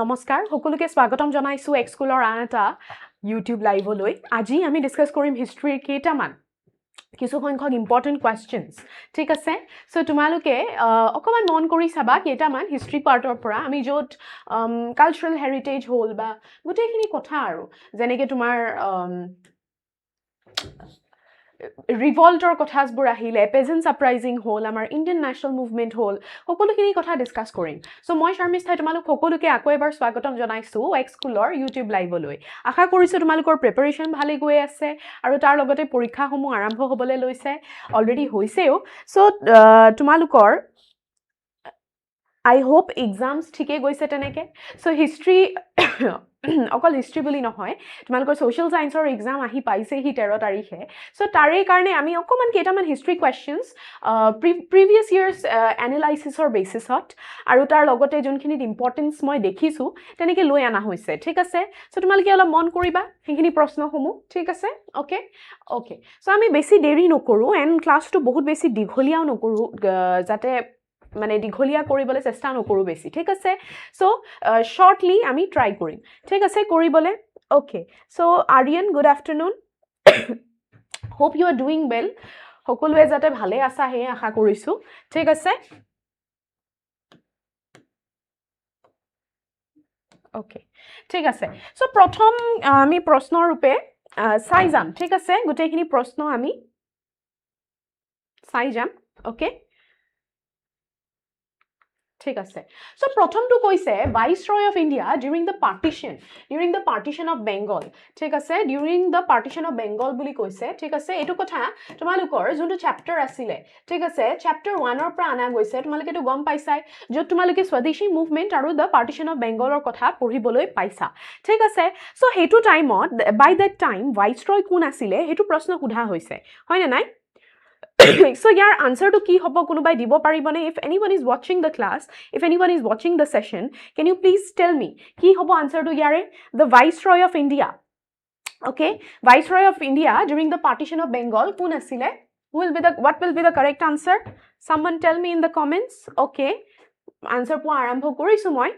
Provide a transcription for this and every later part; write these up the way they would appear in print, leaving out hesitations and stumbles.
নমস্কাৰ সকলোকে স্বাগতম জনাইছো এক্স স্কুলৰ আন এটা ইউটিউব লাইভলৈ আজি আমি ডিসকাস কৰিম হিষ্ট্ৰীৰ কেইটামান কিছু সংখ্যক ইম্পৰ্টেন্ট কোৱেশ্চনছ ঠিক আছে সো তোমালোকে অকমান মন কৰি চাবা কেইটামান হিষ্ট্ৰী পাৰ্টৰ পৰা আমি যত কালচাৰেল হেৰিটেজ হ'ল বা গোটেইখিনি কথা আৰু যেনেকৈ তোমাৰ ৰিভল্টৰ কথাবোৰ আহিলে পেজেন্ট আপৰাইজিং হ'ল আমাৰ ইণ্ডিয়ান নেশ্যনেল মুভমেণ্ট হ'ল সকলোখিনি কথা ডিসকাস কৰিম সো মই শৰ্মিষ্ঠাই তোমালোক সকলোকে আকৌ এবাৰ স্বাগতম জনাইছো এক্স স্কুলৰ ইউটিউব লাইভলৈ আশা কৰিছো তোমালোকৰ প্ৰিপাৰেচন ভালে গৈ আছে আৰু তাৰ লগতে পৰীক্ষাসমূহ আৰম্ভ হ'বলৈ লৈছে অলৰেডি হৈছেও সো তোমালোকৰ I hope exams ঠিকে গৈছে তেনেকে সো হিষ্ট্ৰী অকল হিষ্ট্ৰী বুলি নহয় তোমালোকৰ সোশ্যাল সায়েন্সৰ এক্সাম আহি পাইছে হি 13 তাৰিখে সো তাৰে কাৰণে আমি অকমান কেইটামান হিষ্ট্ৰী কোৱেশ্চনছ প্ৰিভিয়াস ইয়াৰ্স এনালাইসিসৰ বেসিছত আৰু তাৰ লগতে যোনখিনি ইম্পৰ্টেন্স মই দেখিছো তেনেকে লৈ আনা হৈছে ঠিক আছে সো তোমালোকে অলপ মন কৰিবা সেইখিনি প্ৰশ্নসমূহ ঠিক আছে ওকে সো আমি বেছি দেৰি নকৰো এণ্ড ক্লাছটো বহুত বেছি দীঘলীয়াও নকৰো যাতে মানে দীঘলীয়া কৰিবলৈ চেষ্টা নকৰো বেছি ঠিক আছে সো শৰ্টলি আমি ট্ৰাই কৰিম ঠিক আছে কৰিবলৈ okay so Aryan good afternoon hope you are doing well সকলোৱে যাতে ভালে আছা হে আশা কৰিছো ঠিক আছে ওকে ঠিক আছে সো প্ৰথম আমি প্ৰশ্নৰ ৰূপে চাই যাম ঠিক আছে গোটেইখিনি প্ৰশ্ন আমি চাই যাম ওকে ঠিক আছে সো প্ৰথমটো কৈছে viceroy of India during the partition of Bengal ঠিক আছে during the partition of Bengal বুলি কৈছে ঠিক আছে এটো কথা তোমালোকৰ যোনটো চ্যাপ্টাৰ আছিল ঠিক আছে চ্যাপ্টাৰ 1 ৰ পৰা আনা গৈছে তোমালোকে তো গম পাইছাই যত তোমালোকে স্বদেশী মুভমেন্ট আৰু the partition of Bengal ৰ কথা পঢ়িবলৈ পাইছা ঠিক আছে সো হেতু টাইমত by that time ভাইসৰয় কোন আছিল হেতু প্ৰশ্ন সোধা হৈছে হয় না নাই so your answer to ki hobo kunubai dibo paribone if anyone is watching the class if anyone is watching the session can you please tell me ki hobo answer to yare the viceroy of India okay viceroy of India during the partition of Bengal kun asile what will be the correct answer someone tell me in the comments okay answer po arambho korisu moi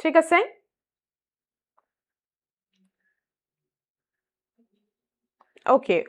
thik ase okay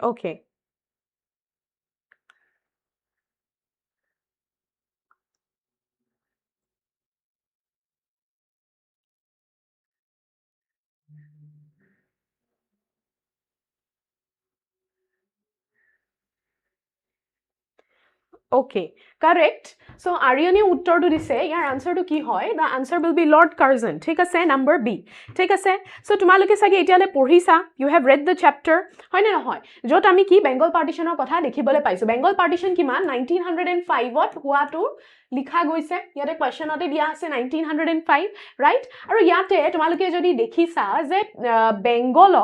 Okay, correct. So, Aryani uttor to dise, your answer to ki hoy, the answer will be Lord Curzon. Take a say number B. Take a say. So, tumaloke sage etiale porhisa, you have read the chapter. Hoy na hoy. Jot ami ki Bengal partition or kotha dekhibole paiso. Bengal partition ki man 1905 what hua to likha goise. Yate question ote dia ase 1905, right? Aru yate tumaloke jodi dekhisa je Bengal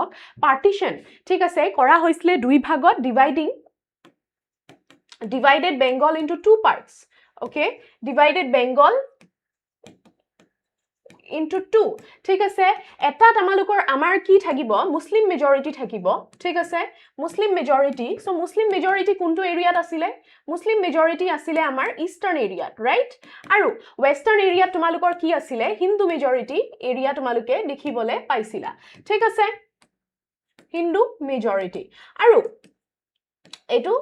partition. Take a say kora hoisle dui bhagot divided Bengal into two parts okay divided Bengal into two ঠিক আছে এটা তামালুকৰ আমাৰ কি থাকিব মুসলিম majority থাকিব ঠিক আছে মুসলিম majority so মুসলিম majority কোনটো এৰিয়াত আছিল মুসলিম মেজৰিটি আছিল আমাৰ ইষ্টাৰ্ণ এৰিয়াত ৰাইট আৰু ওয়েষ্টাৰ্ণ এৰিয়াত তামালুকৰ কি আছিল হিন্দু মেজৰিটি এৰিয়া তামালুকে দেখিবলে পাইছিলা ঠিক আছে হিন্দু মেজৰিটি আৰু এটো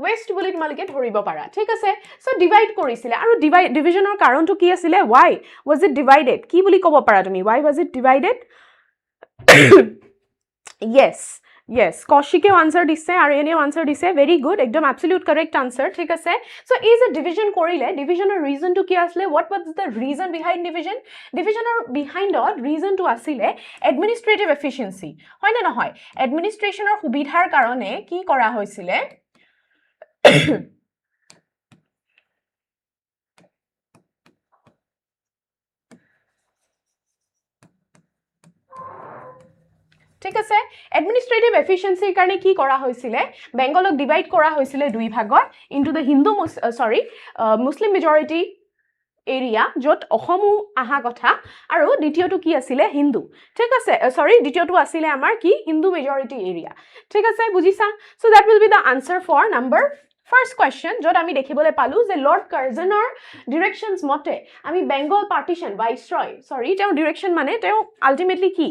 west বুলি তোমালকে ধৰিব পাৰা ঠিক আছে সো ডিভাইড কৰিছিলে আৰু ডিভিজনৰ কাৰণটো কি আছিল why was it divided কি বুলি ক'ব পাৰা তুমি why was it divided yes Kaushike answer disse Aryane answer disse very good ekdom absolute correct answer ঠিক আছে so is a division korile divisioner reason to ki asle what was the reason behind divisioner behind all reason to asile administrative efficiency hoy na noy administrationer সুবিধাৰ কাৰণে কি কৰা হৈছিলে ঠিক আছে administrative এফিচিয়েন্সিৰ কাৰণে কি কৰা হৈছিলে বেংগলক ডিভাইড কৰা হৈছিলে দুই ভাগত into the Hindu Muslim majority area যত অসমু আহা কথা আৰু দ্বিতীয়টো কি আছিল হিন্দু ঠিক আছে দ্বিতীয়টো আছিল আমাৰ কি হিন্দু মেজৰিটি এৰিয়া ঠিক আছে বুজিছা so that will be the answer for number First question, jot ami dekhibole palu je Lord Curzonor directions mote ami Bengal partition viceroy, sorry, teo direction mane teo ultimately ki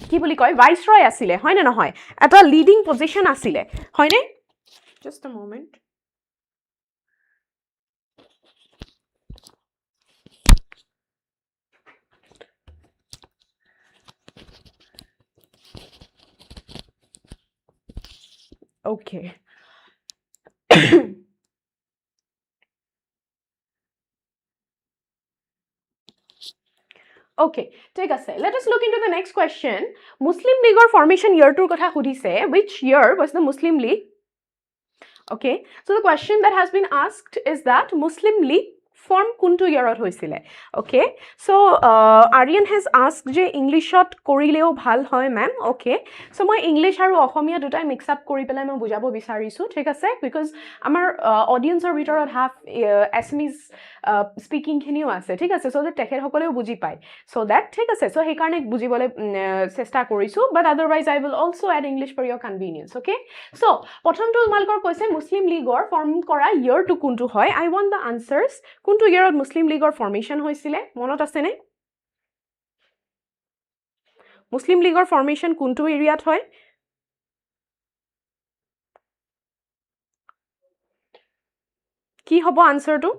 কি বুলি কয় viceroy asile hoy na nohoy eta leading position asile hoy ne just a moment okay Okay, take a say. Let us look into the next question. Muslim League or formation year tur kotha khudise. Which year was the Muslim League? Okay, so the question that has been asked is that Muslim League form kuntu yearot hoisile. Okay, so Aryan has asked je Englishot korileo bhal hoy ma'am. Okay, so moi English aru Assamia dutai mix up kori pelai moi bujabo bisarisu. Thik ase because amar audience or bitorot have Assamese speaking khiniu ase. Thik ase so that tekher hokoleo buji pai. So that thik ase so he karne bujibole chesta korisu, but otherwise I will also add English for your convenience. Okay, so prothom to malkor koise Muslim League or form kora year to kuntu hoy. I want the answers. Kuntu year of Muslim League or formation hoisile monot ase ne Muslim League or formation kuntu area hoy ki hobo answer to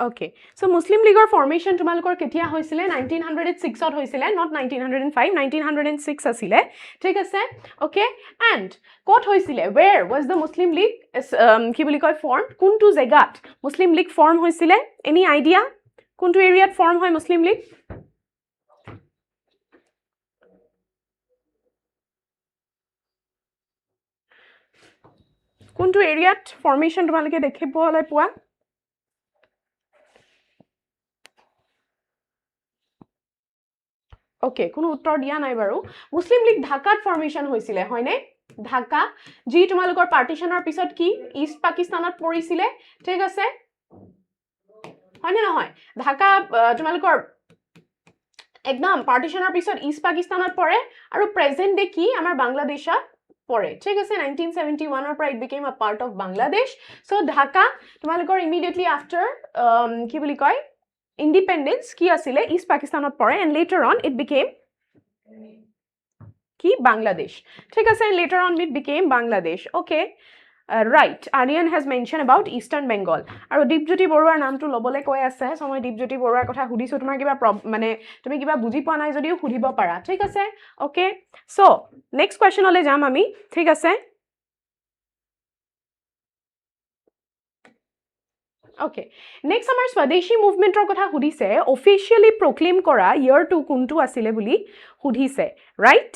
Okay, so Muslim League or formation tumalukor ketia hoisile 1906 ot hoisile, not 1905, 1906 asile. Thik ase? Okay, and kot hoisile? Where was the Muslim League ki boli koy formed? Kuntu zegat Muslim League form hoisile? Any idea? Kuntu area form hoy Muslim League? Kuntu area formation tumaluke dekhibo holai pua? Okay, কোনো উত্তৰ দিয়া নাই বাৰু মুছলিম league ঢাকাত formation হৈছিলে হয়নে Dhaka G তোমালোকৰ পাৰ্টিশনৰ পিছত কি ইষ্ট পাকিস্তানত পৰিছিলে ঠিক আছে হয়নে নহয় ঢাকা তোমালোকৰ একদম পাৰ্টিশনৰ পিছত ইষ্ট পাকিস্তানত পৰে আৰু প্ৰেজেন্ট ডে কি আমাৰ বাংলাদেশত পৰে ঠিক আছে 1971 ৰ পৰা it became a part of Bangladesh so Dhaka তোমালোকৰ immediately after কি বুলি কয় independence ki asile East Pakistan ot pore and later on it became ki Bangladesh thik ase and later on it became Bangladesh okay right Aryan has mentioned about Eastern Bengal aru Deepjyoti Boruar naam tu lobole koi ase so moi Deepjyoti Boruar kotha hudisu tumar kiba mane tumi kiba buji pa nai jodiu hudibo para thik ase okay so next question ole jam ami thik ase Okay, next আমাৰ Swadeshi movement ৰ কথা হুদিছে officially proclaim কৰা year to kuntu asile বুলি হুদিছে right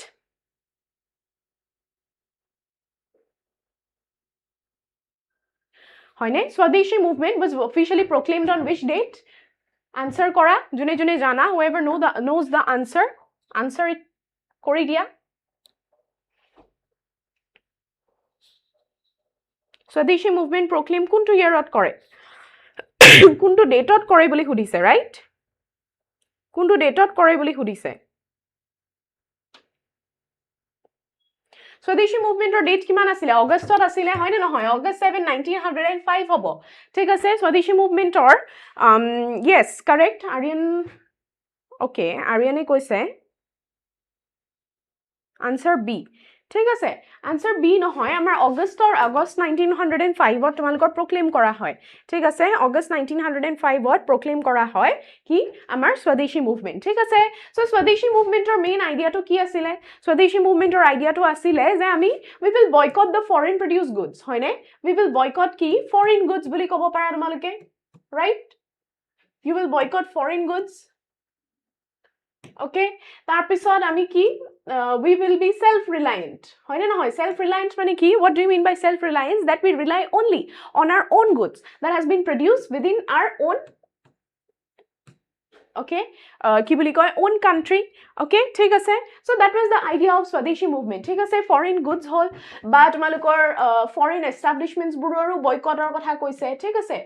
হয়নে Swadeshi movement was officially proclaimed on which date answer কৰা june june jana whoever knows the answer it কৰি দিয়া Swadeshi movement proclaim kuntu year ot কৰে কোনটো ডেটত কৰে বুলি হুদিছে ৰাইট কোনটো ডেটত কৰে বুলি হুদিছে Swadeshi movement or date kiman asile August ot asile hoy na nohoy August 7 1905 hobo thik ase Swadeshi movement or yes correct Aryan okay Aryan e koise answer B ঠিক আছে answer B নহয় আমাৰ August 1905 ত তোমালোকৰ proclaim কৰা হয় ঠিক আছে August 1905 ত proclaim কৰা হয় কি আমাৰ Swadeshi movement ঠিক আছে so Swadeshi movement ৰ main idea to কি আছিল Swadeshi movement ৰ idea to আছিল যে আমি we will boycott the foreign produced goods হয়নে we will boycott কি foreign goods বুলি ক'ব পাৰা তোমালোকে right you will boycott foreign goods okay tar pisod ami ki we will be self reliant hoy na hoy self reliant mane ki what do you mean by self reliance that we rely only on our own goods that has been produced within our own okay ki boli koy own country okay thik ase so that was the idea of Swadeshi movement thik ase foreign goods hol ba tumalukor foreign establishments buroru boycott or kotha koise thik ase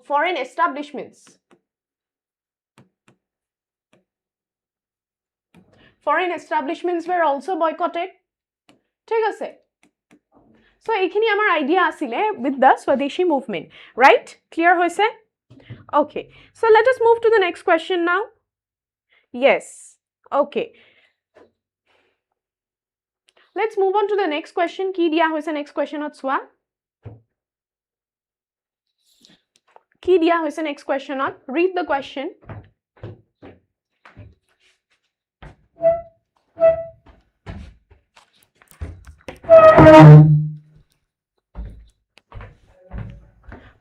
Foreign establishments. Foreign establishments were also boycotted. ঠিক আছে? So এইখিনি আমাৰ idea আছিলে with the Swadeshi movement, right? Clear হৈছে? Okay. So let us move to the next question now. Yes. Okay. Let's move on to the next question. কি দিয়া হৈছে next question ত চোৱা? কি দিয়া হৈছে next question to? Read the question.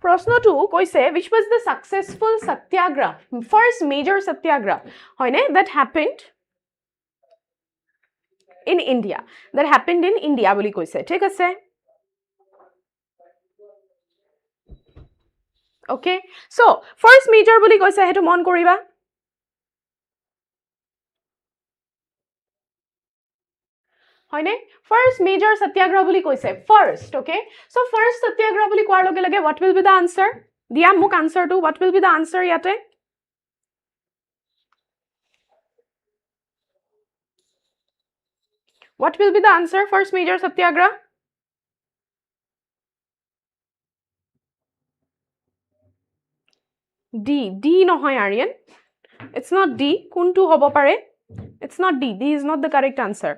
প্ৰশ্নটো কৈছে which was the successful satyagraha, first major satyagraha, হয়নে, that happened in India, বুলি কৈছে, ঠিক আছে? Okay, so first major বুলি কৈছে, হেতু মন কৰিবা। হয়নে? First major satyagraha বুলি কৈছে, first, okay? So first satyagraha বুলি কোৱাৰ লগে লগে what will be the answer? দিয়া মোক answer টো, what will be the answer ইয়াতে? What will be the answer, first major satyagraha? D নহয় Aryan. It's not D. কোনটো হ'ব পাৰে? It's not D. D is not the correct answer.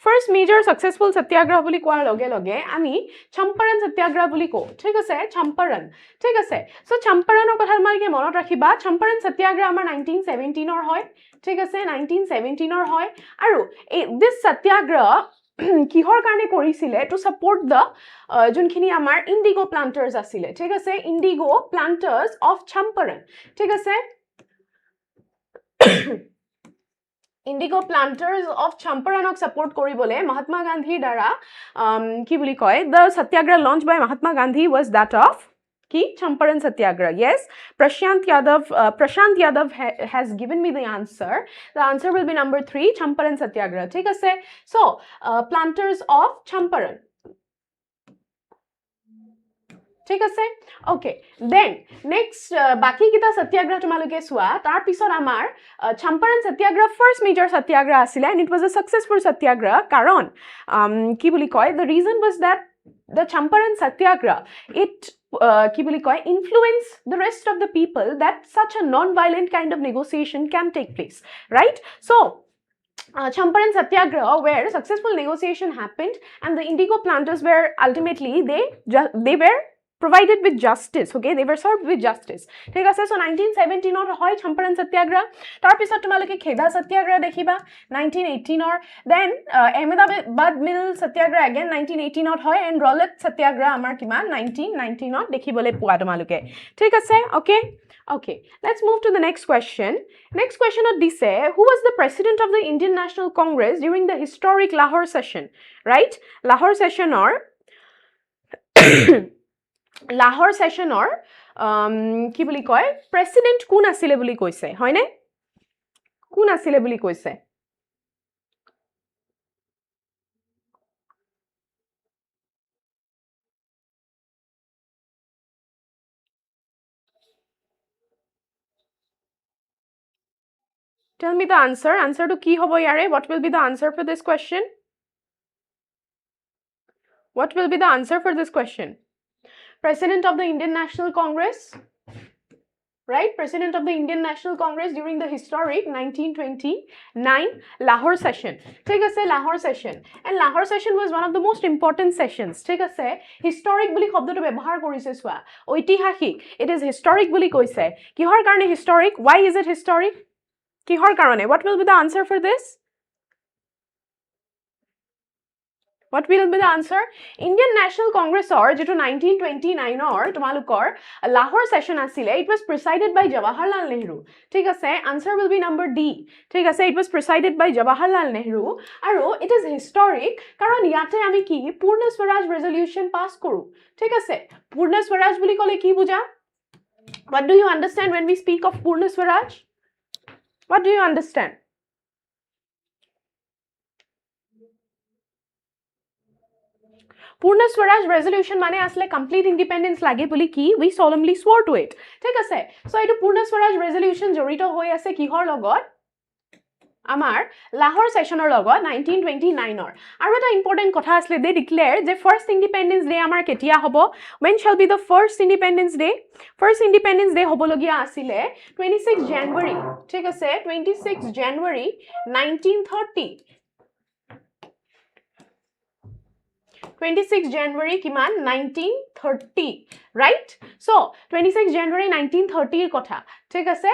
First major successful satyagraha বুলি কোৱাৰ লগে লগে আমি Champaran Satyagraha বুলি কওঁ, ঠিক আছে? Champaran, ঠিক আছে? So Champaranৰ কথা তোমালোকে মনত ৰাখিবা, Champaran Satyagraha আমাৰ 1917 হয়, ঠিক আছে? 1917 হয়, আৰু this satyagraha কিহৰ কাৰণে কৰিছিলে? To support the যোনখিনি আমাৰ indigo planters আছিলে, ঠিক আছে? Indigo planters of Champaran, ঠিক আছে? Indigo planters of Champaranok support koribole Mahatma Gandhi dara ki boli koy, the satyagraha launched by Mahatma Gandhi was that of ki Champaran Satyagraha. Yes, Prashant Yadav has given me the answer. The answer will be number 3, Champaran Satyagraha. ঠিক আছে? So planters of Champaran. ঠিক আছে? Okay, then next বাকি কিটা সত্যাগ্ৰহ তোমালোকে চোৱা, তাৰ পিছত আমাৰ Champaran Satyagraha first major satyagraha আছিলে, and it was a successful satyagraha কাৰণ কি বুলি কয়, the reason was that the Champaran Satyagraha, it কি বুলি কয়, influence the rest of the people that such a non-violent kind of negotiation can take place, right? So Champaran Satyagraha, where successful negotiation happened and the indigo planters were ultimately they were provided with justice, okay? They were served with justice. ঠিক আছে? So 1917 ৰ হয় Champaran Satyagraha, তাৰ পিছত তোমালোকে খেদা সত্যাগ্ৰহ দেখিবা 1918 ৰ, then Ahmedabad Mill Satyagraha again 1918 ত হয়, and Rowlatt Satyagraha আমাৰ কিমান 1919 ত দেখিবলৈ পোৱা তোমালোকে, ঠিক আছে? Okay, okay, let's move to the next question. Next question ত দিছে, who was the president of the Indian National Congress during the historic Lahore Session, right? Lahore Session or Lahore Session or কি বুলি কয়, president কোন আছিল বুলি কৈছে, হয়নে? কোন আছিল বুলি কৈছে? Tell me the answer. Answer to কি হ'ব ইয়াৰে? What will be the answer for this question? What will be the answer for this question? President of the Indian National Congress, right? President of the Indian National Congress during the historic 1929 Lahore Session. ঠিক আছে? Lahore Session. And Lahore Session was one of the most important sessions. ঠিক আছে? Historic বুলি শব্দটো ব্যৱহাৰ কৰিছে চোৱা, ঐতিহাসিক, it is historic বুলি কৈছে। কিহৰ কাৰণে historic? Why is it historic? কিহৰ কাৰণে? What will be the answer for this? What will be the answer? Indian National Congress or যেটো 1929 or তোমালোকৰ Lahore Session আছিলে, it was presided by Jawaharlal Nehru. ঠিক আছে? Answer will be number D. ঠিক আছে? It was presided by Jawaharlal Nehru, আৰু it is historic কাৰণ ইয়াতে আমি কি পূৰ্ণ স্বৰাজ resolution pass কৰো, ঠিক আছে? পূৰ্ণ স্বৰাজ বুলি ক'লে কি বুজা? What do you understand when we speak of পূৰ্ণ Swaraj? What do you understand? Purna Swaraj resolution mane asle complete independence lage boli ki we solemnly swore to it. Thik ase? So etu Purna Swaraj resolution jorito hoi ase kihor logot? Amar Lahore Session or logot 1929 or. Aru eta important kotha asle they declare the first Independence Day amar ketia hobo. When shall be the first Independence Day? First Independence Day hobologia asile 26 January. Thik ase 26 January 1930. 26 January kiman 1930, right? So 26 January 1930 kotha. Thik ase?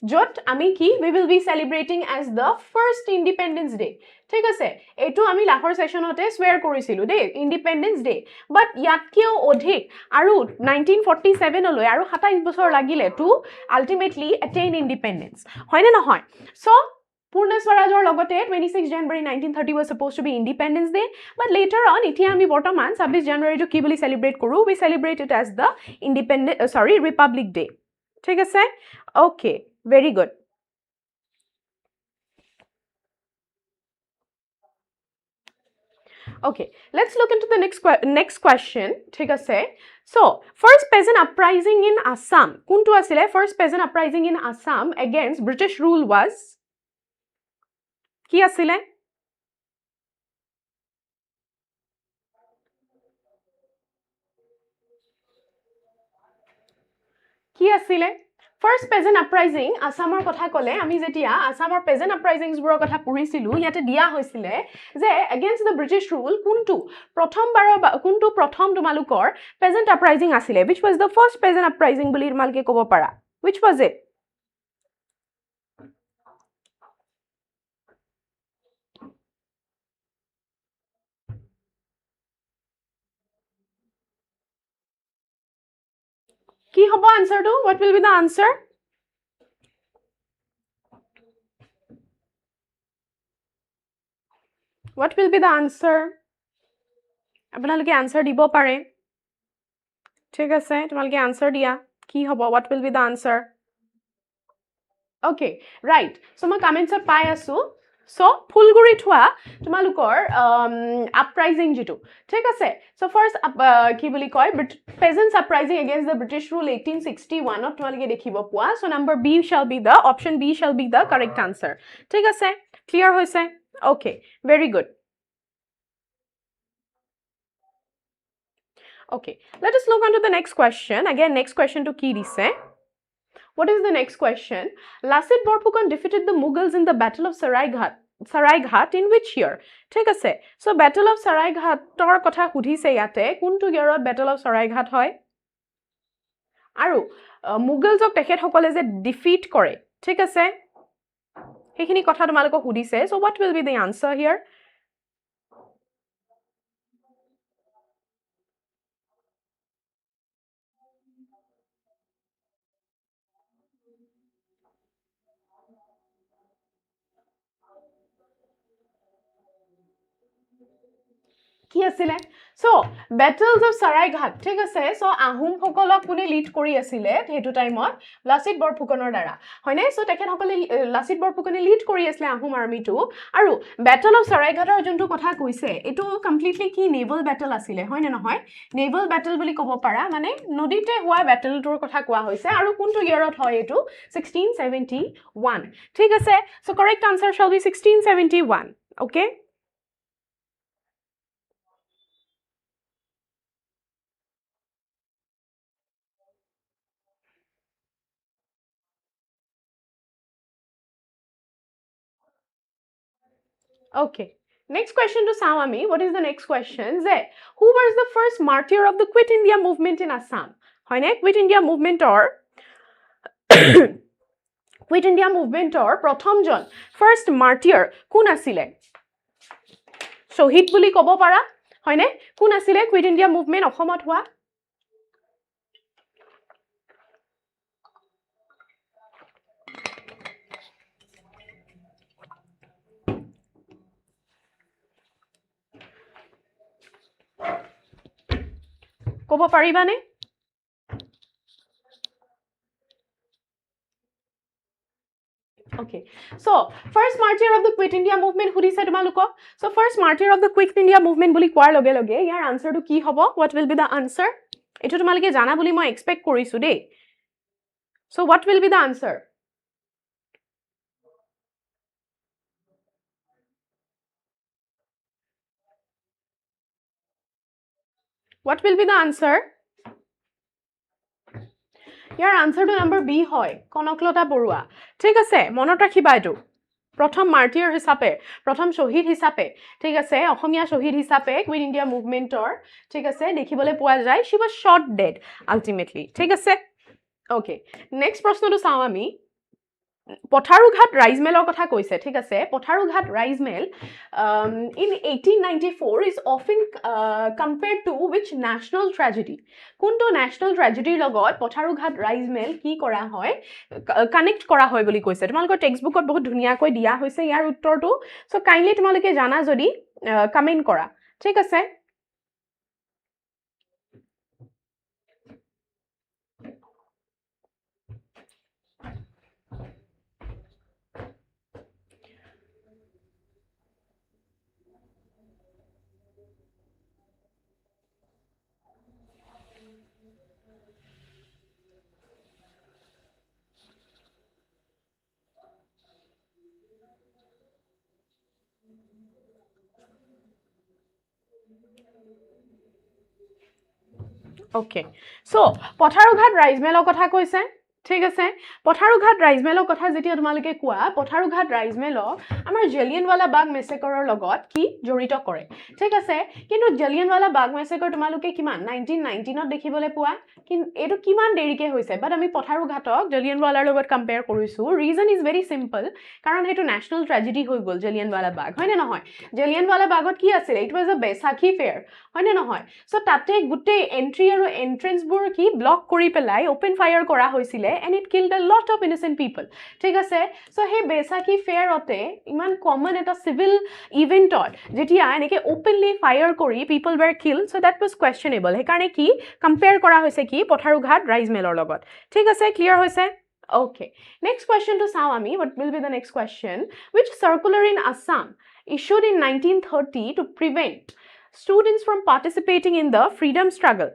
Jot ami ki we will be celebrating as the first Independence Day. Thik ase? Etu ami Lahore Session ote swear korisilu de Independence Day. But yatkeo odhik aru 1947 oloi aru 27 bochor lagile to ultimately attain independence. Hoine na hoy? So Purna Swarajor logote 26 January 1930 was supposed to be Independence Day, but later on itia ami bortoman 26 January to ki boli celebrate koru, we celebrate it as the Republic Day. Thik ase? Okay, very good. Okay, let's look into the next question. Thik ase? So, first peasant uprising in Assam. Kuntu asile first peasant uprising in Assam against British rule was কি আছিলে কি আছিলে First peasant uprising Assamor kotha kole ami jetia Assamor peasant uprisings buro kotha purisilu yate dia hoisile je against the British rule kuntu prothom tumalukor peasant uprising asile, which was the first peasant uprising boli tumalke kobo para, which was it? Ki hobo answer to? What will be the answer? What will be the answer? Apnaloke answer dibo pare. Thik ase, tumalke answer dia. Ki hobo? What will be the answer? Okay, right. So ma comments er pai asu. So Phulguri thua tumalukor uprising jitu. Thik ase? So first ki boli koy peasants uprising against the British rule 1861 ot tumalike dekhibo pua. So number B shall be the option B shall be the correct answer. Thik ase? Clear hoise? Okay, very good. Okay, let us look on to the next question. Again, next question to ki dise. What is the next question? Lasit Borphukan defeated the Mughals in the Battle of Saraighat in which year? Thik ase? So Battle of Saraighat tor kotha hudhise yate kuntu yearot Battle of Saraighat hoy? Aru Mughals ok tekhet hokole je defeat kore. Thik ase? Hekhini kotha tumaloko hudhise. So what will be the answer here? কি আছিলে so battles of Saraighat ঠিক আছে so ahum hokolok kune lead kori asile hetu time ot Lasit Borphukanor dara hoine so tekhet hokole Lasit Borphukane lead kori asile ahum army to aru battle of Saraighator jontu kotha koise etu completely ki naval battle asile hoine na hoy naval battle boli kobo para mane nodite hua battle tor kotha koa hoise aru kuntu year ot hoy etu 1671 ঠিক আছে so correct answer shall be 1671 okay Okay. Next question to Sawami. What is the next question? Who was the first martyr of the Quit India movement in Assam? Hoine Quit India movement or Quit India movement or Prothom Jon first martyr kun asile? Shohid boli kobo para? Hoine kun asile Quit India movement Okhomot hua? Kobo paribane? Okay, so first martyr of the Quit India movement সুধিছে তোমালোকক so first martyr of the Quit India movement বুলি কোৱাৰ লগে লগে ইয়াৰ আনসাৰটো কি হ'ব what will be the answer এটো তোমালোকে জানা বুলি মই এক্সপেক্ট কৰিছো দেই so what will be the answer what will be the answer ইয়াৰ আনসাৰটো নম্বৰ বি হয় কনকলতা বৰুৱা ঠিক আছে মনত ৰাখিবা এটো প্ৰথম মাৰ্টিৰ হিচাপে প্ৰথম শহীদ হিচাপে ঠিক আছে অসমীয়া শহীদ হিচাপে কুইন ইণ্ডিয়া মুভমেন্টৰ ঠিক আছে দেখিবলৈ পোৱা যায় she was shot dead ultimately ঠিক আছে ওকে নেক্সট প্ৰশ্নটো চাও আমি Patharughat Raijmel কথা কৈছে ঠিক আছে Patharughat Raijmel in 1894 is often compared to which national tragedy কোনটো national tragedy লগত Patharughat Raijmel কি কৰা হয় কানেক্ট কৰা হয় বুলি কৈছে তোমালোকৰ টেক্সটবুকত বহুত ধুনিয়াকৈ দিয়া হৈছে ইয়াৰ উত্তৰটো সো কাইন্ডলি তোমালোকে জানা যদি কমেন্ট কৰা ঠিক আছে Okay, so Patharughat Raijmel কথা কৈছে ঠিক আছে Patharughat Raijmel কথা যেতিয়া তোমালোকে কোৱা Patharughat Raijmel আমাৰ জালিয়ানৱালা বাগ মেছেকৰৰ লগত কি জড়িত কৰে ঠিক আছে কিন্তু জালিয়ানৱালা বাগ মেছেকৰ তোমালোকে কিমান 1919 ত দেখিবলৈ পোৱা কিন্তু এটো কিমান দেৰিকে হৈছে বাট আমি Patharughatক জালিয়ানৱালাৰ লগত কম্পেয়াৰ কৰিছো ৰিজন ইজ ভেৰি সিম্পল কাৰণ হেতু ন্যাশনাল ট্ৰ্যাজেডি হৈ গল জালিয়ানৱালা বাগ হয়নে নহয় জালিয়ানৱালা বাগত কি আছিল ইট ওয়াজ আ বেসাখী ফেয়াৰ হয়নে নহয় সো তাতে গুটে এন্ট্ৰি আৰু এন্ট্ৰেন্স বোৰ কি ব্লক কৰি পেলাই ওপেন ফায়াৰ কৰা হৈছিল and it killed a lot of innocent people ঠিক আছে সো হে বেসাখী ফেয়াৰতে ইমান কমন এটা সিভিল ইভেন্টত যেতিয়া এনেকে ওপেনলি ফায়াৰ কৰি people were killed so that was questionable হে কাৰণে কি কম্পেয়াৰ কৰা হৈছে কি Patharughat Raijmelৰ লগত ঠিক আছে ক্লিয়াৰ হৈছে Okay, next question to Sawami. What will be the next question? Which circular in Assam issued in 1930 to prevent students from participating in the freedom struggle?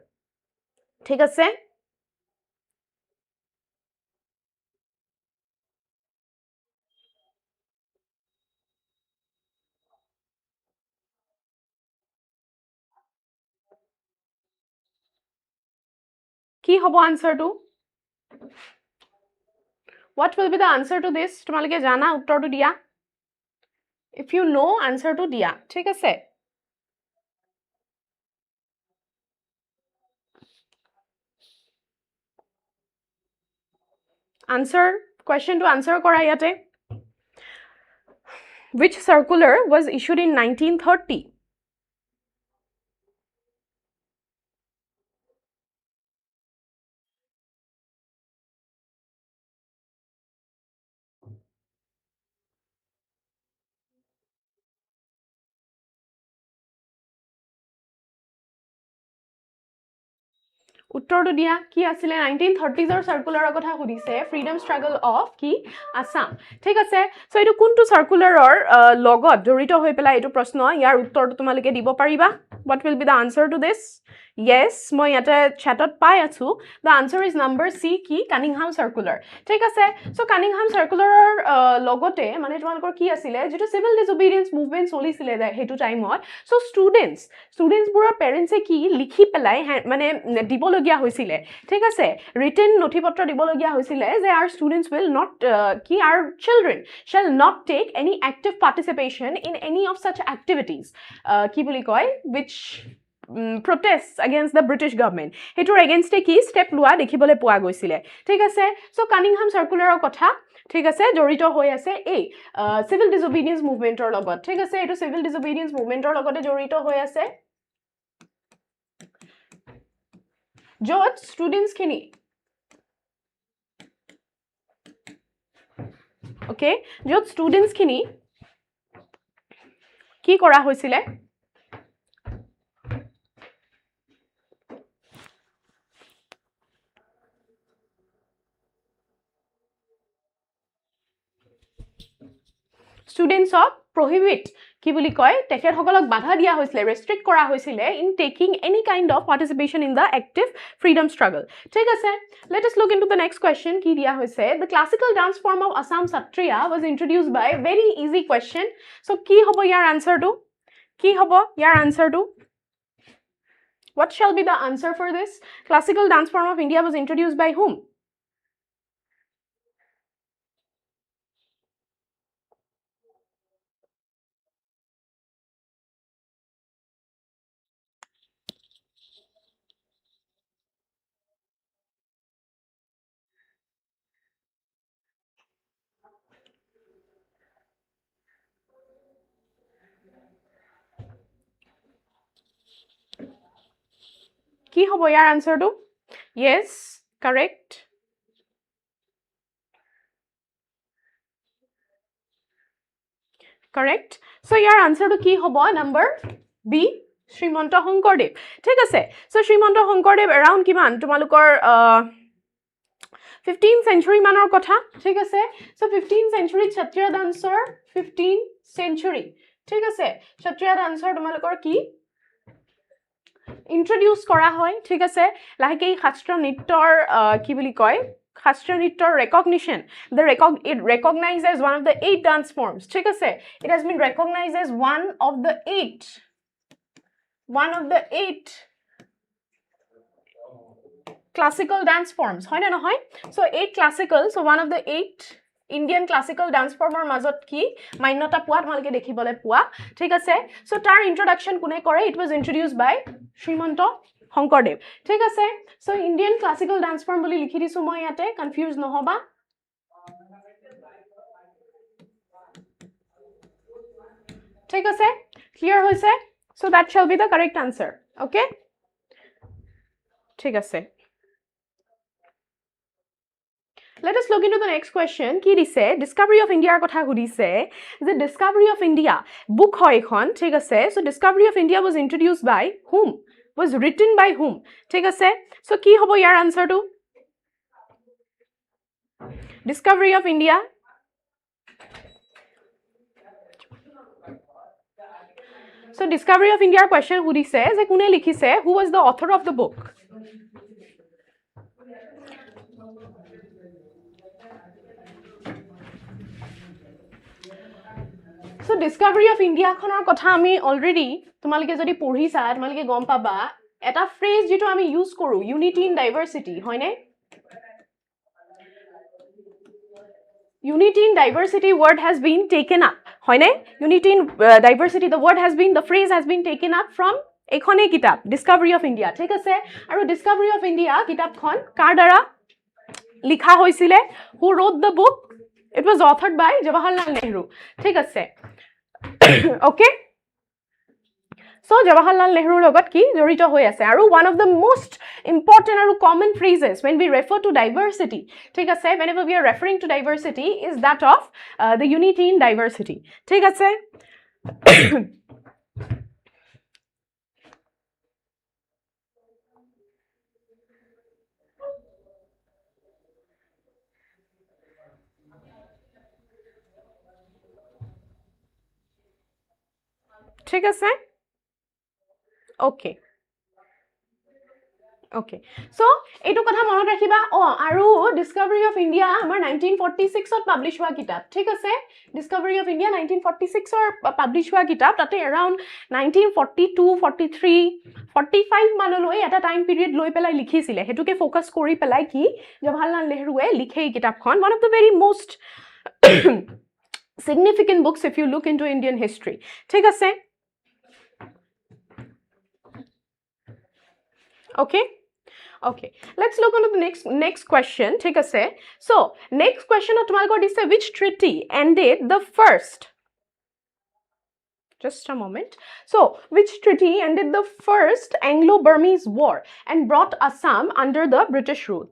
ঠিক আছে কি হ'ব আনসাৰটো What will be the answer to this? তোমালোকে জানা উত্তৰটো দিয়া If you know answer to দিয়া ঠিক আছে Answer question to answer কৰা ইয়াতে Which circular was issued in 1930? উত্তৰটো দিয়া কি আছিল 1930s ৰ সাৰ্কুলাৰৰ কথা সুধিছে ফ্ৰীডম স্ট্ৰাগল অফ কি আসাম ঠিক আছে সো এটো কোনটো সাৰ্কুলাৰৰ লগত জড়িত হৈ পেলাই এটো প্ৰশ্ন ইয়াৰ উত্তৰটো তোমালোকে দিব পাৰিবা what will be the answer to this yes মই ইয়াতে chatত পাই আছো the answer is number C কি Cunningham Circular ঠিক আছে সো Cunningham Circulaৰৰ লগতে মানে তোমালোকৰ কি আছিল যেটো সিভিল ডিসঅবিডিয়েন্স মুভমেন্ট চলিছিল হেতু টাইমত সো ষ্টুডেন্টস বুৰৰ পেৰেন্টসে কি লিখি পেলাই মানে দিবলগীয়া হৈছিল ঠিক আছে ৰিটেন নথিপত্ৰ দিবলগীয়া হৈছিল যে our students will not কি our children shall not take any active participation in any of such activities কি বুলি কয় which protests against the British government হেতুৰ against কি step লোৱা দেখিবলৈ পোৱা গৈছিল ঠিক আছে সো Cunningham Circulaৰৰ কথা ঠিক আছে জড়িত হৈ আছে এই সিভিল ডিসঅবিডিয়েন্স মুভমেন্টৰ লগত ঠিক আছে এটো সিভিল ডিসঅবিডিয়েন্স মুভমেন্টৰ লগতে জড়িত হৈ আছে য'ত স্টুডেন্টস খিনি ওকে য'ত স্টুডেন্টস খিনি কি কৰা হৈছিল ষ্টুডেণ্টছক prohibit কি বুলি কয় তেখেতসকলক বাধা দিয়া হৈছিলে ৰেষ্ট্ৰিক্ট কৰা হৈছিলে in taking any kind of participation in the active freedom struggle ঠিক আছে let us look into the next question কি দিয়া হৈছে the classical dance form of Assam Sattriya was introduced by very easy question so কি হ'ব ইয়াৰ আনসাৰটো কি হ'ব ইয়াৰ আনসাৰটো what shall be the answer for this classical dance form of India was introduced by whom কি হ'ব ইয়াৰ আনসাৰটো yes correct correct so ইয়াৰ আনসাৰটো কি হ'ব number b Srimanta Sankardev ঠিক আছে so শ্ৰীমন্ত শংকৰদেৱ around কিমান তোমালোকৰ 15th century মানৰ কথা ঠিক আছে so 15th century Sattriya dancer 15th century ঠিক আছে Sattriya dancer তোমালোকৰ কি introduce কৰা হয় ঠিক আছে লাহেকে শাস্ত্ৰ নৃত্যৰ কি বুলি কয় শাস্ত্ৰ নৃত্যৰ recognition it recognizes one of the 8 dance forms ঠিক আছে it has been recognized as one of the 8 classical dance forms হয় না নহয় so 8 classical so one of the 8 Indian classical dance former মাজত কি মান্যতা পোৱা তোমালকে দেখিবলৈ পোৱা ঠিক আছে so তাৰ introduction কোনে কৰে it was introduced by Srimanta Sankardev ঠিক আছে so Indian classical dance form বুলি লিখি দিছো মই ইয়াতে কনফিউজ নহবা ঠিক আছে ক্লিয়াৰ হৈছে so that shall be the correct answer okay ঠিক আছে Let us look into the next question. কি দিছে Discovery of India কথা সুধিছে যে Discovery of India book হয় এখন ঠিক আছে so Discovery of India was introduced by whom was written by whom ঠিক আছে so কি হ'ব ইয়াৰ আনসাৰটো Discovery of India so Discovery of India question সুধিছে যে কোনে লিখিছে who was the author of the book So discovery of India খনৰ কথা আমি already তোমালকে যদি পঢ়িছা তোমালকে গম পাবা এটা phrase যেটো আমি ইউজ কৰো unity in diversity হয়নে Unity in diversity word has been taken up হয়নে Unity in diversity the word has been the phrase has been taken up from এখনে কিতাপ Discovery of India ঠিক আছে আৰু Discovery of India কিতাপখন কাৰ দ্বাৰা লিখা হৈছিলে who wrote the book it was authored by Jawaharlal Nehru ঠিক আছে okay so Jawaharlal Nehru logot ki jorito hoi ase aru one of the most important aru common phrases when we refer to diversity thik ase whenever we are referring to diversity is that of the unity in diversity thik ase ঠিক আছে okay okay so etu kotha monot rakhiba aru Discovery of India amar 1946 ot publish hua kitab thik ase Discovery of India 1946 or publish hua kitab tate around 1942 43 45 manoloi eta time period loi pelai likhisile hetuke focus kori pelai ki Jawaharlal Nehru e likhe ei kitab khon one of the very most significant books if you look into Indian history thik ase okay okay let's look into the next question ঠিক আছে so next question তোমালোকৰ দিছে which treaty ended the first just a moment so which treaty ended the first Anglo-Burmese war and brought Assam under the British rule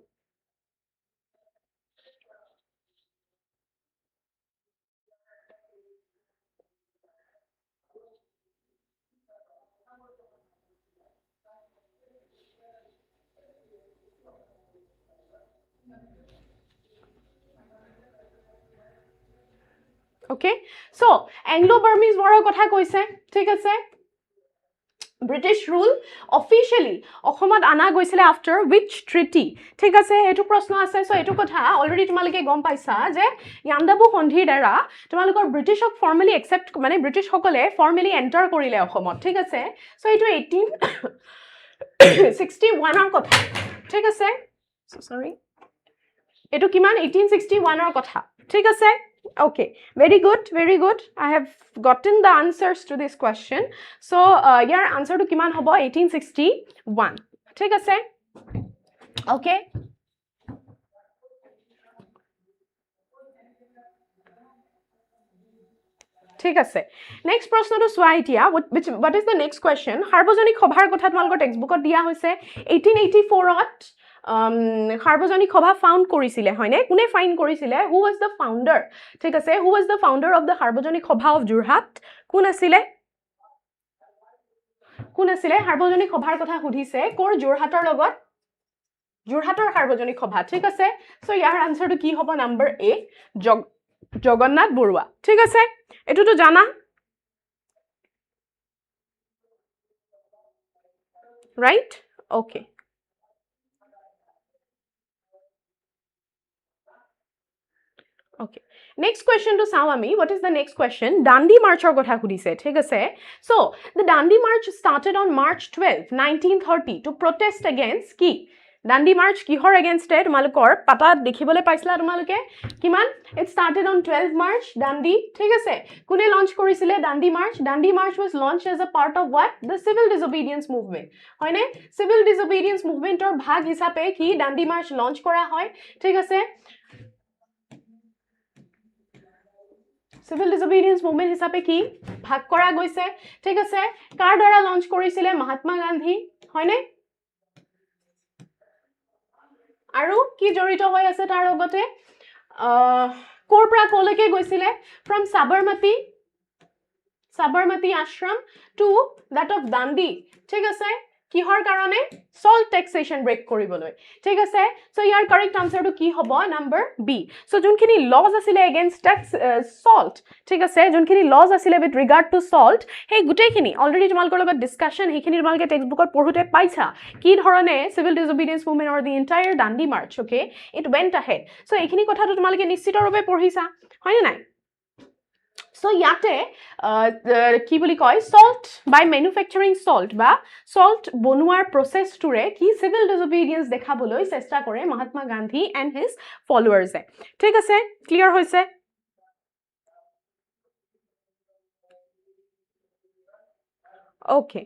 Okay, so Anglo-Burmese war কথা কৈছে ঠিক আছে British rule officially অসমত আনা গৈছিলে after which treaty ঠিক আছে এটো প্ৰশ্ন আছে সো এটো কথা অলৰেডি তোমালোকে গম পাইছা যে ইয়াণ্ডাবু সন্ধিৰ দ্বাৰা তোমালোকৰ ব্ৰিটিছক ফৰ্মালি একসেপ্ট মানে ব্ৰিটিছ সকলে ফৰ্মালি এন্টাৰ কৰিলে অসমত ঠিক আছে সো এটো 1861 ৰ কথা ঠিক আছে সো সৰি এটো কিমান 1861 ৰ কথা ঠিক আছে Okay, very good, very good. I have gotten the answers to this question. So, your answer to kiman hobo 1861. ঠিক আছে? Okay. ঠিক আছে নেক্সট প্ৰশ্নটো সোৱা এতিয়া what is the next question সাৰ্বজনিক সভাৰ কথা তোমালোকৰ টেক্সটবুকত দিয়া হৈছে 1884 ত সাৰ্বজনিক সভা ফাউণ্ড কৰিছিলে হয়নে কোনে ফাইন কৰিছিলে who was the founder ঠিক আছে who was the founder of the সাৰ্বজনিক সভা of যোৰহাট কোন আছিলে সাৰ্বজনিক সভাৰ কথা সুধিছে কোৰ যোৰহাটৰ লগত যোৰহাটৰ সাৰ্বজনিক সভা ঠিক আছে সো ইয়াৰ আনসাৰটো কি হ'ব নম্বৰ A জগন্নাথ বৰুৱা ঠিক আছে এটোটো জানা right okay Okay. Next question to Sawami. What is the next question? Dandi March or kotha khudise. Thik ase. So, the Dandi March started on March 12, 1930 to protest against ki? Dandi March kihor against it? Tumalukor pata dekhibole paisla tumaluke? Kiman? It started on 12 March. Dandi. Thik ase. Kune launch korisile Dandi March? Dandi March was launched as a part of what? The civil disobedience movement. Hoine? Civil disobedience movement or bhag hisabe ki Dandi March launch kora hoy. Thik ase. Civil disobedience movement হিসাবে কি ভাগ কৰা গৈছে ঠিক আছে কাৰ দ্বাৰা launch কৰিছিলে মহাত্মা গান্ধী হয়নে আৰু কি জড়িত হৈ আছে তাৰ লগতে কোৰ পৰা কলৈকে গৈছিলে from Sabarmati ashram to that of Dandi ঠিক আছে কিহৰ কাৰণে salt taxation break কৰিবলৈ ঠিক আছে সো ইয়াৰ কাৰেক্ট আনসাৰটো কি হ'ব নম্বৰ B সো যোনখিনি লজ আছিল against tax salt ঠিক আছে যোনখিনি লজ আছিল with regard to salt হে গুটেখিনি অলৰেডি তোমালোকৰ লগত ডিসকাশন হেখিনি তোমালোকে টেক্সটবুকত পঢ়ুতে পাইছা কি ধৰণে civil disobedience movement or the entire Dandi March okay it went ahead so এইখিনি কথাটো তোমালোকে নিশ্চিতভাৱে পঢ়িছা হয়নে নাই So yate ki boli koy salt by manufacturing salt ba salt bonuar process ture ki civil disobedience dekhaboloi chesta kore Mahatma Gandhi and his followers e thik ase clear hoise okay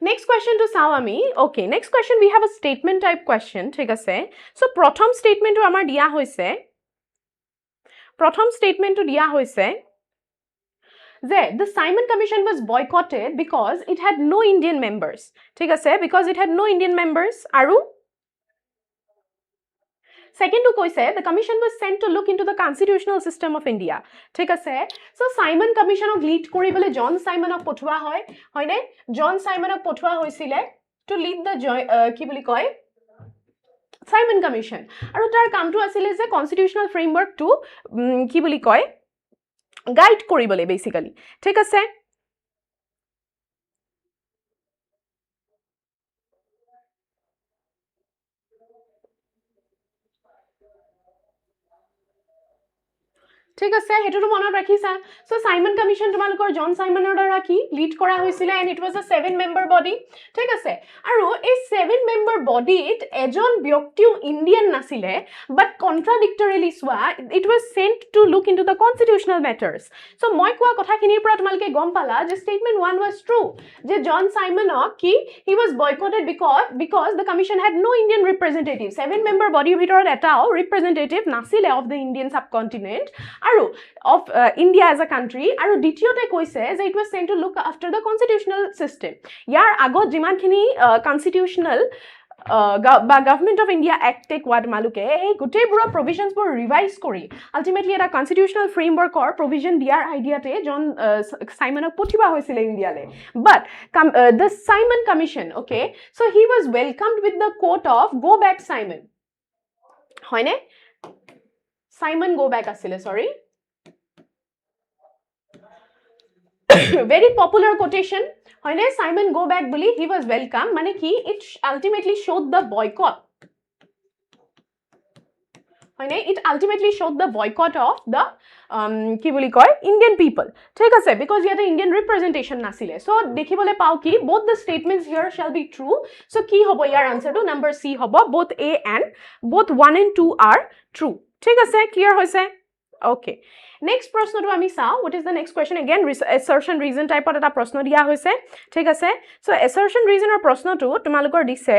Next question to Sawami. Okay, next question we have a statement type question. Thik ase. So prothom statement to amar dia hoise Prothom statement to dia hoise যে the Simon Commission was boycotted because it had no Indian members. ঠিক আছে because it had no Indian members আৰু Second to koise the commission was sent to look into the constitutional system of India. ঠিক আছে so Simon Commission of lead koribole John Simon of pothua hoy hoyne John Simon of pothua hoisile to lead the ki boli koy Simon Commission আৰু তাৰ কামটো আছিল যে constitutional framework two কি বুলি কয় গাইড কৰিবলে বেসিক্যালি ঠিক আছে ঠিক আছে হেতুটো মনত ৰাখিছা সো সাইমন কমিশন তোমালোকৰ জন সাইমনৰ দ্বাৰা কি লিড কৰা হৈছিল and it was a 7 member body ঠিক আছে আৰু এই 7 member bodyত এজন ব্যক্তিও ইন্ডিয়ান নাছিলে but contradictorily সোৱা it was sent to look into the constitutional matters so মই কোৱা কথাখিনিৰ পৰা তোমালোকে গম পালা যে statement 1 was true যে জন সাইমনক কি he was boycotted because the commission had no Indian representative 7 member body ভিতৰত এটাও representative নাছিলে of the Indian subcontinent আৰু of India as a country আৰু দ্বিতীয়তে কৈছে যে it was sent to look after the constitutional system ইয়াৰ আগত যিমানখিনি constitutional বা গভৰ্নমেন্ট অফ ইন্ডিয়া এক্ট টেক ওয়াৰ্ড মালুকে এই গোটেইবোৰ প্ৰভিশনছ বোৰ ৰিভাইজ কৰি আলটিমেটলি এটা কনস্টিটিউশনাল ফ্ৰেমৱৰ্কৰ প্ৰভিজন দিয়াৰ আইডিয়াতে জন সাইমনক পঠিওৱা হৈছিল ইণ্ডিয়ালে বাট the Simon Commission okay so he was welcomed with the quote of go back Simon হয়নে Simon go back asile, sorry. Very popular quotation. Hoine Simon go back bully, he was welcome. Mane ki it ultimately showed the boycott. It ultimately showed the boycott of the ki boli koy Indian people. Thik ase, because here the Indian representation nasile. So dekhibole pao ki both the statements here shall be true. So ki hobo your answer to number C hobo, both A and both 1 and 2 are true. Thik ase, clear hoise? Okay. Next prashno to ami sao. What is the next question? Again, assertion reason type eta prashno dia hoise. Thik ase. So assertion reason or prashno to tumalukor dise.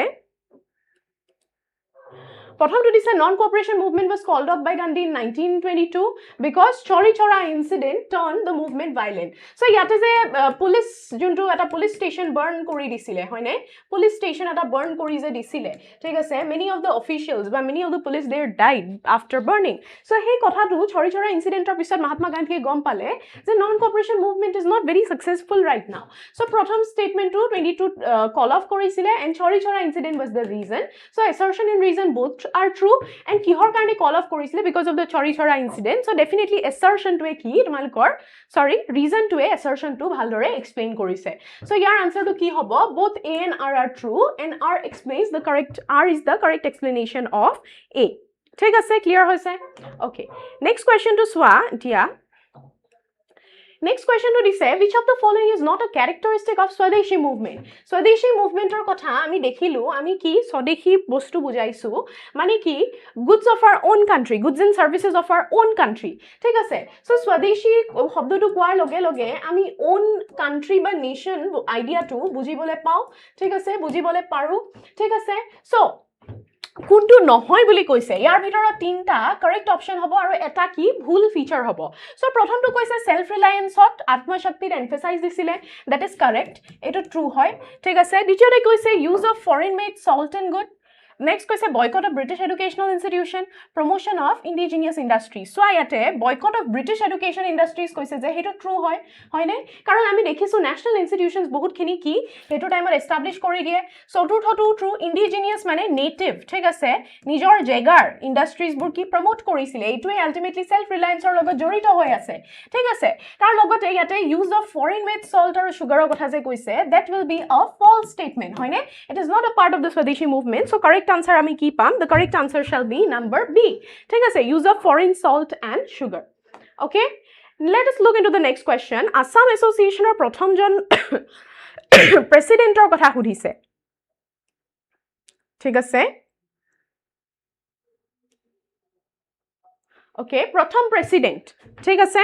Pratham to dise non-cooperation movement was called off by Gandhi in 1922 because Chori Chora incident turned the movement violent. So yate je police juntu eta police station burn kori disile hoine, police station eta burn kori je disile. Thik ase, many of the officials বা many of the police there died after burning. So hey kotha tu Chori Chora incident er pisot Mahatma Gandhi gom pale je non-cooperation movement is not very successful right now. So pratham statement to 22 call off korisile and Chori Chora incident was the reason. So assertion and reason both are true and kihor karone call off korisile because of the Chori Chora incident. So definitely assertion to a ki tumalukor reason to a assertion to bhaldore explain korise. So your answer to ki hobo, both A and R are true and R explains the correct, R is the correct explanation of A. Thik ase, clear hoise? Okay. Next question to swa tia. Next question to dise, which of the following is not a characteristic of Swadeshi movement? Swadeshi movement or kotha ami dekhilu, ami ki Swadeshi bostu bujaisu, mane ki goods of our own country, goods and services of our own country. Thik ase. So Swadeshi hobdo to koar loge loge ami own country ba nation idea to bujibole pao. Thik ase, bujibole paru. Thik ase. So কোনটো নহয় বুলি কৈছে ইয়াৰ ভিতৰত তিনটা correct option হ'ব আৰু এটা কি ভুল ফিচাৰ হ'ব সো প্ৰথমটো কৈছে সেলফ ৰিলায়েন্সত আত্মশক্তিৰ এমফাসাইজ দিছিলে দ্যাট ইজ কাৰেক্ট এটো ট্ৰু হয় ঠিক আছে দ্বিতীয়তে কৈছে use of foreign made salt and good Next question, boycott of British educational institution, promotion of indigenous industries. So ayate boycott of British education industries koise je heto true hoy hoine karon ami dekhisu national institutions bahut khini ki heto time establish kori die so true indigenous mane native thik ase nijor jegar industries bur ki promote korisile etue ultimately self reliance or logot jorito hoy ase thik ase tar logote yate use of foreign made salt or sugar kotha je koise that will be a false statement hoine it is not a part of the Swadeshi movement so correct answer ami ki pam the correct answer shall be number B thik ase use of foreign salt and sugar okay let us look into the next question Assam Association or prothom jon president or kotha hudise thik ase okay prothom president thik ase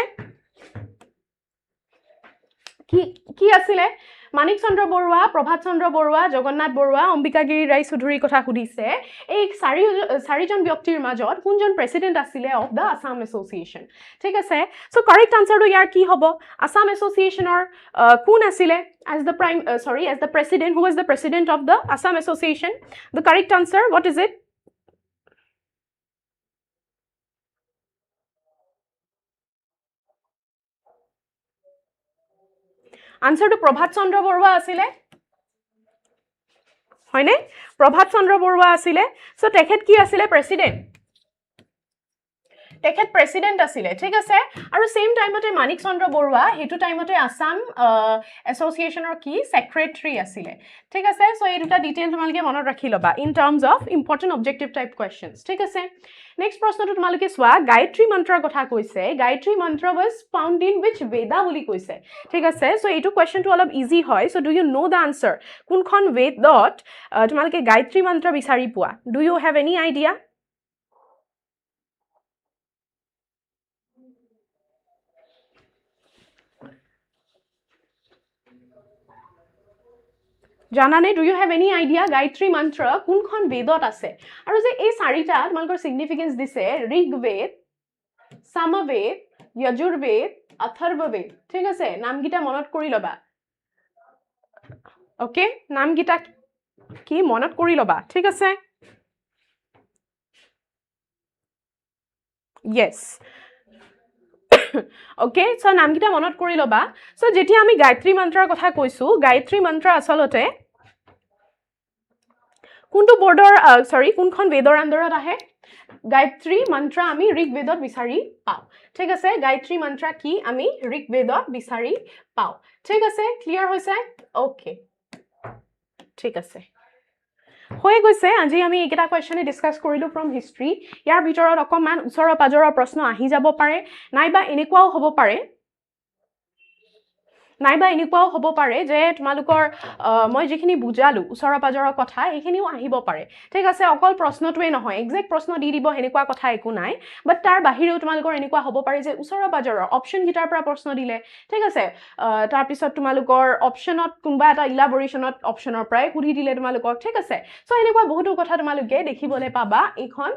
ki asile Manik Chandra Borua, Prabhat Chandra Borua, Jagannath Borua, Ambika Giri Rai Sudhuri kotha hudise ei sarijon byaktir majot kunjon president asile of the Assam Association thik ase so correct answer to yar ki hobo Assam Association or kun asile as the as the president who was the president of the Assam Association the correct answer what is it Answer to Prabhat Chandra Borua asile hoine Prabhat Chandra Borua asile so tekhet ki asile president tekhet president asile thik ase aru same time ote Manik Chandra Borua hetu time ote Assam Association or ki secretary asile thik ase so ei duta detail tumalke monot rakhi loba in terms of important objective type questions thik ase next prashno to tumalke swa Gayatri mantra kotha koise Gayatri mantra was found in which Veda boli koise thik ase so etu question to alop easy hoy so do you know the answer kunkhon Vedot tumalke Gayatri mantra bisari pua do you have any idea Janane, do you have any idea Gayatri mantra kunkhon Vedot ase aru je ei sarita tumalkor significance dise Rig Ved Samaved Yajur Ved Atharva Ved thik ase naam gita monot kori loba okay naam gita ki monot kori loba thik ase yes okay so naam gita monot kori loba so jetia ami Gayatri mantra kotha koisu Gayatri mantra asalote kuntu border sorry kunkhon Vedor andorat ahe Gayatri মন্ত্ৰ আমি ঋগ্বেদত বিচাৰি পাওঁ ঠিক আছে গায়ত্ৰী মন্ত্ৰ কি আমি ঋগ্বেদত বিচাৰি পাওঁ ঠিক আছে ক্লিয়াৰ হৈছে ওকে ঠিক আছে হৈ গৈছে আজি আমি এইকেইটা কোৱেশ্চনে ডিসকাস কৰিলো ফ্ৰম হিষ্ট্ৰী ইয়াৰ ভিতৰত অকমান উচৰৰ পাজৰৰ প্ৰশ্ন আহি যাব পাৰে নাইবা এনেকুৱাও হ'ব পাৰে নাইবা এনেকুৱাও হ'ব পাৰে যে তোমালোকৰ মই যিখিনি বুজালো উচৰা পাজৰৰ কথা এইখিনিও আহিব পাৰে ঠিক আছে অকল প্ৰশ্নটোৱে নহয় এক্সাক্ট প্ৰশ্ন দি দিব হেনেকুৱা কথা একো নাই বাট তাৰ বাহিৰেও তোমালোকৰ এনেকুৱা হ'ব পাৰে যে উচৰা পাজৰৰ অপচন গিটাৰ পৰা প্ৰশ্ন দিলে ঠিক আছে তাৰ পিছত তোমালোকৰ অপচনত কোনবা এটা ইলাবৰেচনত অপচনৰ পৰাই সুধি দিলে তোমালোকক ঠিক আছে সো এনেকুৱা বহুতো কথা তোমালোকে দেখিবলৈ পাবা এইখন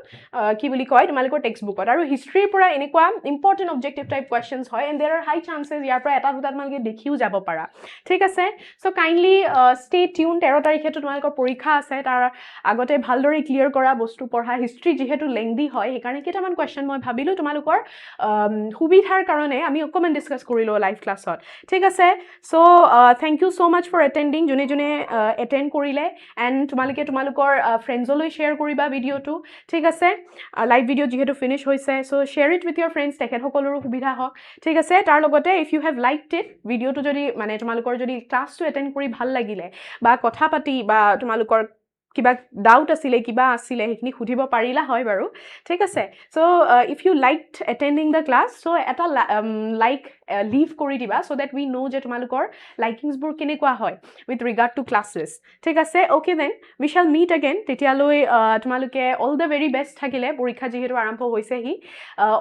কি বুলি কয় তোমালোকৰ টেক্সট বুকত আৰু হিষ্ট্ৰীৰ পৰা এনেকুৱা ইম্পৰ্টেন্ট অবজেক্টিভ টাইপ কোৱেশ্চনছ হয় and there are high chances ইয়াৰ পৰা এটা দুটা তোমালোকে দেখিও যাব পাৰা ঠিক আছে সো কাইন্ডলি ষ্টে টিউন 13 তাৰিখেটো তোমালোকৰ পৰীক্ষা আছে তাৰ আগতে ভালদৰে ক্লিয়াৰ কৰা বস্তু পঢ়া হিষ্ট্ৰী যেহেতু লেংদি হয় সেইকাৰণে কেইটামান কোৱেশ্চন মই ভাবিলো তোমালোকৰ সুবিধাৰ কাৰণে আমি অকমান ডিসকাস কৰিলো লাইভ ক্লাছত ঠিক আছে so thank you so much for attending জুনে জুনে এটেন্ড কৰিলে এণ্ড তোমালোকে তোমালোকৰ ফ্ৰেণ্ডছলৈ শ্বেয়াৰ কৰিবা ভিডিঅ'টো ঠিক আছে লাইভ ভিডিঅ' যেহেতু ফিনিশ হৈছে so share it with your friends তেখেত সকলৰো সুবিধা হওক ঠিক আছে তাৰ লগতে if you have liked it ভিডিঅ'টো যদি মানে তোমালোকৰ যদি ক্লাছটো এটেন্ড কৰি ভাল লাগিলে বা কথা পাতি বা তোমালোকৰ কিবা ডাউট আছিলে কিবা আছিলে হেখিনি খুধিব পাৰিলা হয় বাৰু ঠিক আছে so if you liked attending the class so এটা লাইক লিভ কৰি দিবা সো দ্যাট উই নো যে তোমালোকৰ লাইকিংছবোৰ কেনেকুৱা হয় উইথ ৰিগাৰ্ড টু ক্লাছেছ ঠিক আছে okay then we shall meet again তেতিয়ালৈ তোমালোকে অল দ্য ভেৰি বেষ্ট থাকিলে পৰীক্ষা যেহেতু আৰম্ভ হৈছেহি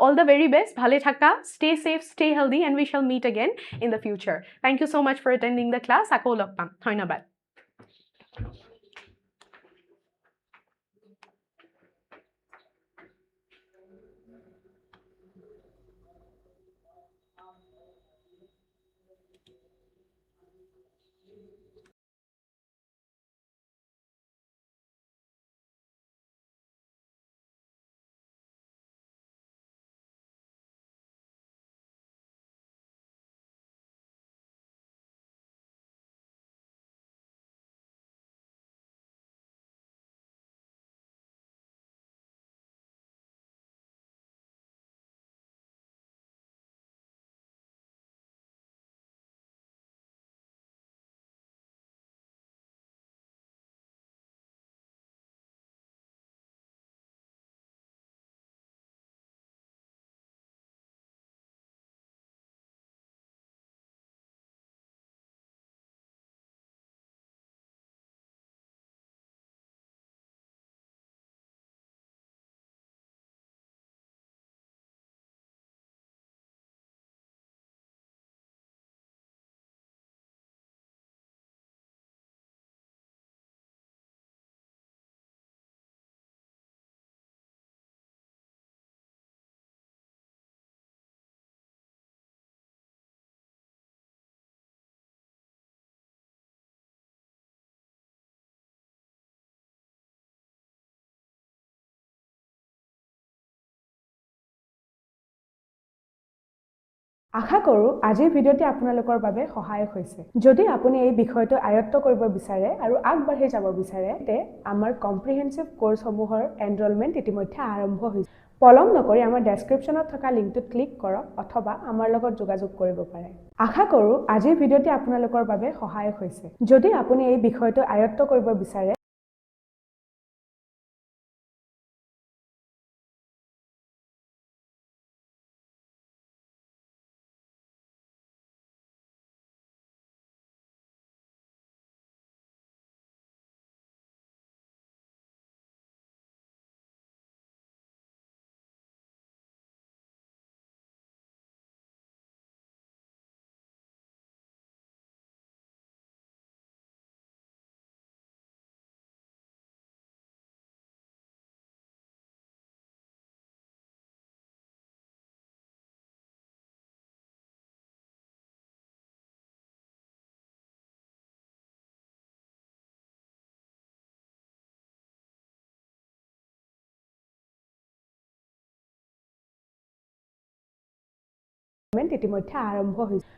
অল দ্য ভেৰি বেষ্ট ভালে থাকা stay safe stay healthy and we shall meet again in the future thank you so much for attending the class আকৌ লগ পাম ধন্যবাদ আশা কৰোঁ আজিৰ ভিডিঅ'টি আপোনালোকৰ বাবে সহায়ক হৈছে যদি আপুনি এই বিষয়টো আয়ত্ত কৰিব বিচাৰে আৰু আগবাঢ়ি যাব বিচাৰে তে আমাৰ কম্প্ৰিহেনসিভ কোৰ্সসমূহৰ এনৰোলমেন্ট ইতিমধ্যে আৰম্ভ হৈছে পলম নকৰি আমাৰ ডেসক্ৰিপচনত থকা লিংকটোত ক্লিক কৰক অথবা আমাৰ লগত যোগাযোগ কৰিব পাৰে আশা কৰোঁ আজিৰ ভিডিঅ'টি আপোনালোকৰ বাবে সহায়ক হৈছে যদি আপুনি এই বিষয়টো আয়ত্ত কৰিব বিচাৰে ইতিমধ্যে আৰম্ভ হৈছে